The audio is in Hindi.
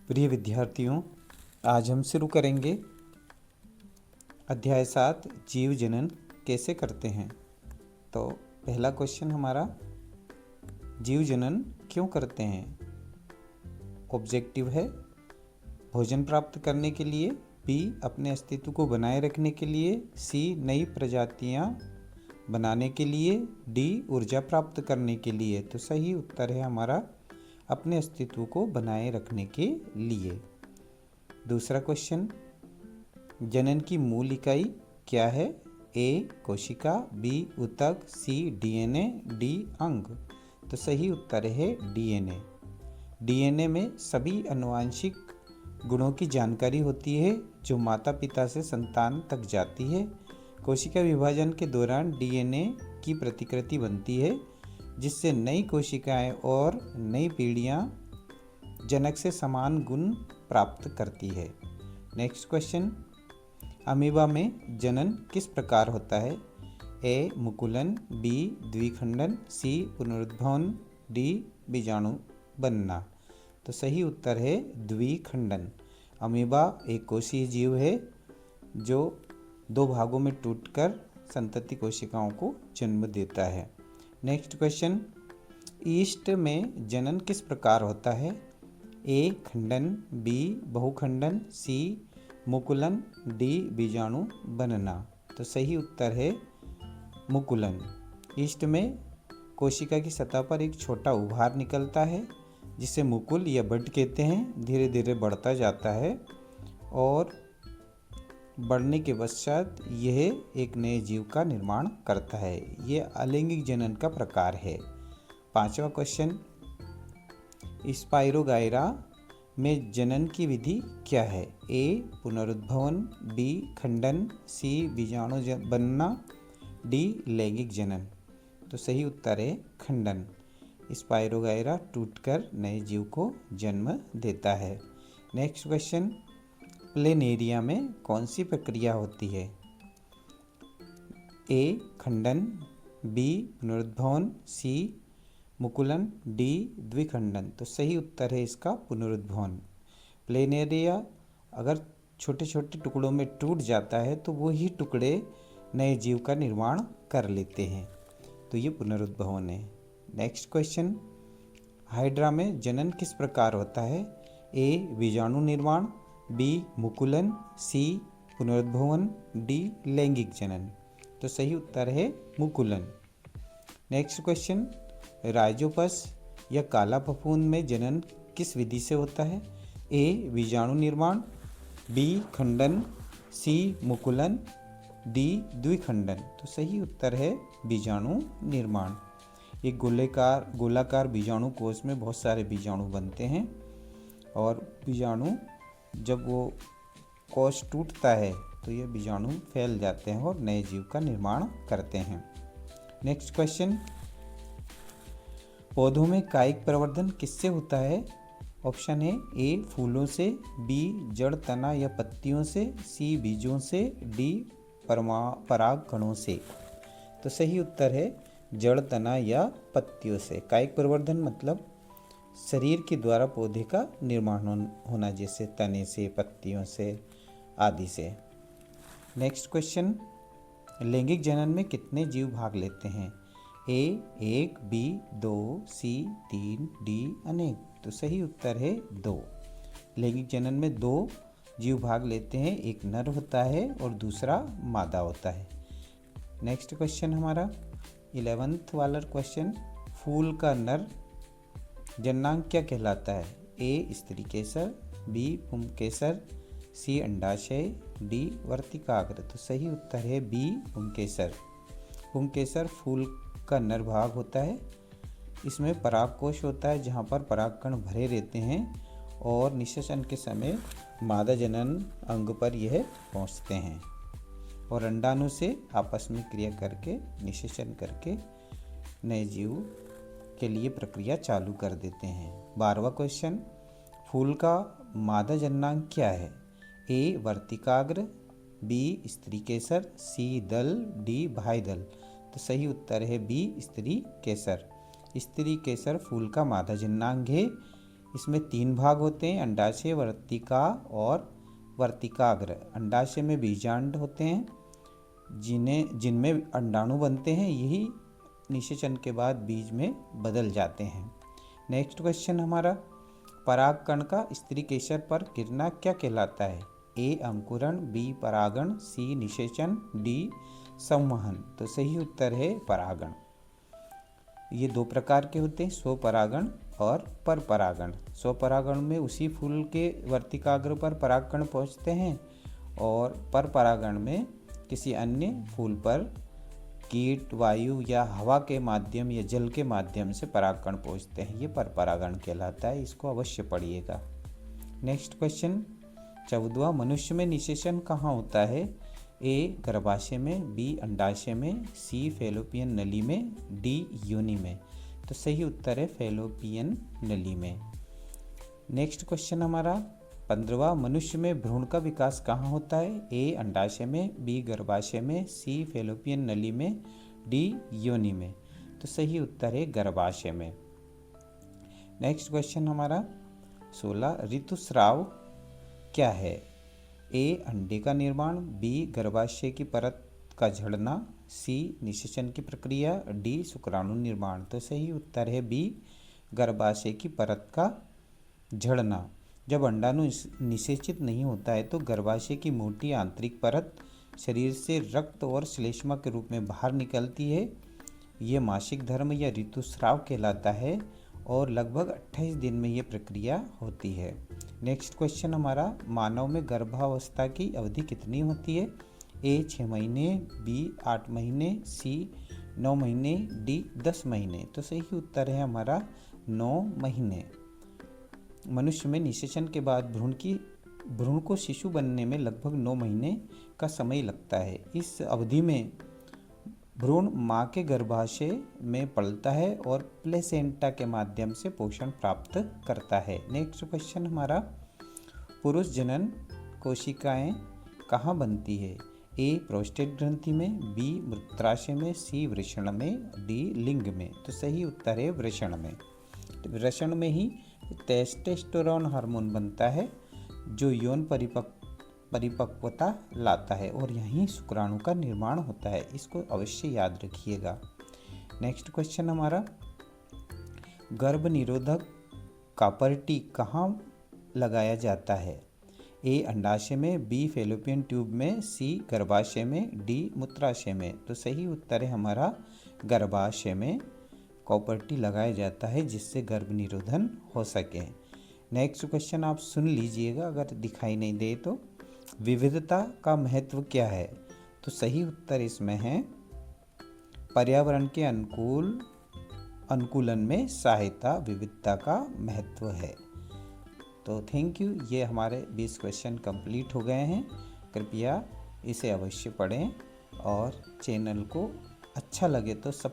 प्रिय विद्यार्थियों, आज हम शुरू करेंगे अध्याय 7 जीव जनन कैसे करते हैं। तो पहला क्वेश्चन हमारा, जीव जनन क्यों करते हैं। ऑब्जेक्टिव है भोजन प्राप्त करने के लिए, बी अपने अस्तित्व को बनाए रखने के लिए, सी नई प्रजातियां बनाने के लिए, डी ऊर्जा प्राप्त करने के लिए। तो सही उत्तर है हमारा अपने अस्तित्व को बनाए रखने के लिए। दूसरा क्वेश्चन, जनन की मूल इकाई क्या है। ए कोशिका, बी ऊतक, सी डीएनए, डी अंग। तो सही उत्तर है डीएनए। डीएनए में सभी आनुवंशिक गुणों की जानकारी होती है जो माता पिता से संतान तक जाती है। कोशिका विभाजन के दौरान डीएनए की प्रतिकृति बनती है जिससे नई कोशिकाएं और नई पीढ़ियां जनक से समान गुण प्राप्त करती है। नेक्स्ट क्वेश्चन, अमीबा में जनन किस प्रकार होता है। ए मुकुलन, बी द्विखंडन, सी पुनरुद्भवन, डी बीजाणु बनना। तो सही उत्तर है द्विखंडन। अमीबा एक कोशीय जीव है जो दो भागों में टूटकर संतति कोशिकाओं को जन्म देता है। नेक्स्ट क्वेश्चन, ईस्ट में जनन किस प्रकार होता है। ए खंडन, बी बहुखंडन, सी मुकुलन, डी बीजाणु बनना। तो सही उत्तर है मुकुलन। ईस्ट में कोशिका की सतह पर एक छोटा उभार निकलता है जिसे मुकुल या बड कहते हैं। धीरे धीरे बढ़ता जाता है और बढ़ने के पश्चात यह एक नए जीव का निर्माण करता है। यह अलैंगिक जनन का प्रकार है। पांचवा क्वेश्चन, स्पाइरोगाइरा में जनन की विधि क्या है। ए पुनरुद्भवन, बी खंडन, सी बीजाणु बनना, डी लैंगिक जनन। तो सही उत्तर है खंडन। स्पाइरोगाइरा टूटकर नए जीव को जन्म देता है। नेक्स्ट क्वेश्चन, प्लेनेरिया में कौन सी प्रक्रिया होती है। ए खंडन, बी पुनरुद्भवन, सी मुकुलन, डी द्विखंडन। तो सही उत्तर है इसका पुनरुद्भवन। प्लेनेरिया अगर छोटे छोटे टुकड़ों में टूट जाता है तो वही टुकड़े नए जीव का निर्माण कर लेते हैं। तो ये पुनरुद्भवन है। नेक्स्ट क्वेश्चन, हाइड्रा में जनन किस प्रकार होता है। ए बीजाणु निर्माण, बी मुकुलन, सी पुनरुद्भवन, डी लैंगिक जनन। तो सही उत्तर है मुकुलन। नेक्स्ट क्वेश्चन, राइजोपस या काला फफूंद में जनन किस विधि से होता है। ए बीजाणु निर्माण, बी खंडन, सी मुकुलन, डी द्विखंडन। तो सही उत्तर है बीजाणु निर्माण। एक गोलाकार बीजाणु कोश में बहुत सारे बीजाणु बनते हैं और बीजाणु जब वो कोश टूटता है तो ये बीजाणु फैल जाते हैं और नए जीव का निर्माण करते हैं। नेक्स्ट क्वेश्चन, पौधों में कायिक प्रवर्धन किससे होता है। ऑप्शन है ए फूलों से, बी जड़ तना या पत्तियों से, सी बीजों से, डी पराग कणों से। तो सही उत्तर है जड़ तना या पत्तियों से। कायिक प्रवर्धन मतलब शरीर के द्वारा पौधे का निर्माण होना, जैसे तने से, पत्तियों से आदि से। नेक्स्ट क्वेश्चन, लैंगिक जनन में कितने जीव भाग लेते हैं। ए 1, बी 2, सी 3, डी अनेक। तो सही उत्तर है 2। लैंगिक जनन में 2 जीव भाग लेते हैं, एक नर होता है और दूसरा मादा होता है। नेक्स्ट क्वेश्चन हमारा 11th वाला क्वेश्चन, फूल का नर जननांग क्या कहलाता है। ए स्त्री केसर, बी पुंकेसर, सी अंडाशय, डी वर्तिकाग्र। तो सही उत्तर है बी पुंकेसर। पुंकेसर फूल का नर भाग होता है। इसमें परागकोश होता है जहाँ पर परागकण भरे रहते हैं और निषेचन के समय मादा जनन अंग पर यह पहुँचते हैं और अंडाणु से आपस में क्रिया करके निषेचन करके नए जीव के लिए प्रक्रिया चालू कर देते हैं। 12वां क्वेश्चन, फूल का मादा जननांग क्या है। ए वर्तिकाग्र, बी स्त्री केसर, सी दल, डी भाई दल। तो सही उत्तर है बी स्त्री केसर। स्त्री केसर फूल का मादा जननांग है। इसमें 3 भाग होते हैं, अंडाशय, वर्तिका और वर्तिकाग्र। अंडाशय में बीजांड होते हैं जिनमें अंडाणु बनते हैं, यही निषेचन के बाद बीज में बदल जाते हैं। नेक्स्ट क्वेश्चन हमारा, परागकण का स्त्री केसर पर गिरना क्या कहलाता है? ए अंकुरण, बी परागण, सी निषेचन, डी संवहन। तो सही उत्तर है परागण। ये 2 प्रकार के होते हैं, स्वपरागण और परपरागण। स्वपरागण में उसी फूल के वर्तिकाग्र पर परागकण पहुँचते हैं और परपरागण में किसी अन्य फूल पर कीट, वायु या हवा के माध्यम या जल के माध्यम से परागकण पहुँचते हैं, ये परपरागण कहलाता है। इसको अवश्य पढ़िएगा। नेक्स्ट क्वेश्चन 14वां, मनुष्य में निषेचन कहाँ होता है? ए गर्भाशय में, बी अंडाशय में, सी फैलोपियन नली में, डी योनि में। तो सही उत्तर है फैलोपियन नली में। नेक्स्ट क्वेश्चन हमारा 15वां, मनुष्य में भ्रूण का विकास कहाँ होता है? ए अंडाशय में, बी गर्भाशय में, सी फैलोपियन नली में, डी योनि में। तो सही उत्तर है गर्भाशय में। नेक्स्ट क्वेश्चन हमारा 16, ऋतुस्राव क्या है? ए अंडे का निर्माण, बी गर्भाशय की परत का झड़ना, सी निषेचन की प्रक्रिया, डी शुक्राणु निर्माण। तो सही उत्तर है बी गर्भाशय की परत का झड़ना। जब अंडाणु निषेचित नहीं होता है तो गर्भाशय की मोटी आंतरिक परत शरीर से रक्त और श्लेष्मा के रूप में बाहर निकलती है। ये मासिक धर्म या ऋतुस्राव कहलाता है और लगभग 28 दिन में ये प्रक्रिया होती है। नेक्स्ट क्वेश्चन हमारा, मानव में गर्भावस्था की अवधि कितनी होती है? ए 6 महीने, बी 8 महीने, सी 9 महीने, डी 10 महीने। तो सही उत्तर है हमारा 9 महीने। मनुष्य में निषेचन के बाद भ्रूण को शिशु बनने में लगभग 9 महीने का समय लगता है। इस अवधि में भ्रूण माँ के गर्भाशय में पलता है और प्लेसेंटा के माध्यम से पोषण प्राप्त करता है। नेक्स्ट क्वेश्चन हमारा, पुरुष जनन कोशिकाएं कहाँ बनती है? ए प्रोस्टेट ग्रंथि में, बी मूत्राशय में, सी वृषण में, डी लिंग में। तो सही उत्तर है वृषण में। वृषण में ही टेस्टोस्टेरोन हार्मोन बनता है जो यौन परिपक्वता लाता है और यहीं शुक्राणु का निर्माण होता है। इसको अवश्य याद रखिएगा। नेक्स्ट क्वेश्चन हमारा, गर्भ निरोधक कॉपर्टी कहाँ लगाया जाता है? ए अंडाशय में, बी फैलोपियन ट्यूब में, सी गर्भाशय में, डी मूत्राशय में। तो सही उत्तर है हमारा गर्भाशय में कॉपर्टी लगाया जाता है जिससे गर्भ निरोधन हो सके। नेक्स्ट क्वेश्चन आप सुन लीजिएगा अगर दिखाई नहीं दे तो, विविधता का महत्व क्या है? तो सही उत्तर इसमें है पर्यावरण के अनुकूलन में सहायता विविधता का महत्व है। तो थैंक यू, ये हमारे 20 क्वेश्चन कंप्लीट हो गए हैं। कृपया इसे अवश्य पढ़ें और चैनल को अच्छा लगे तो सब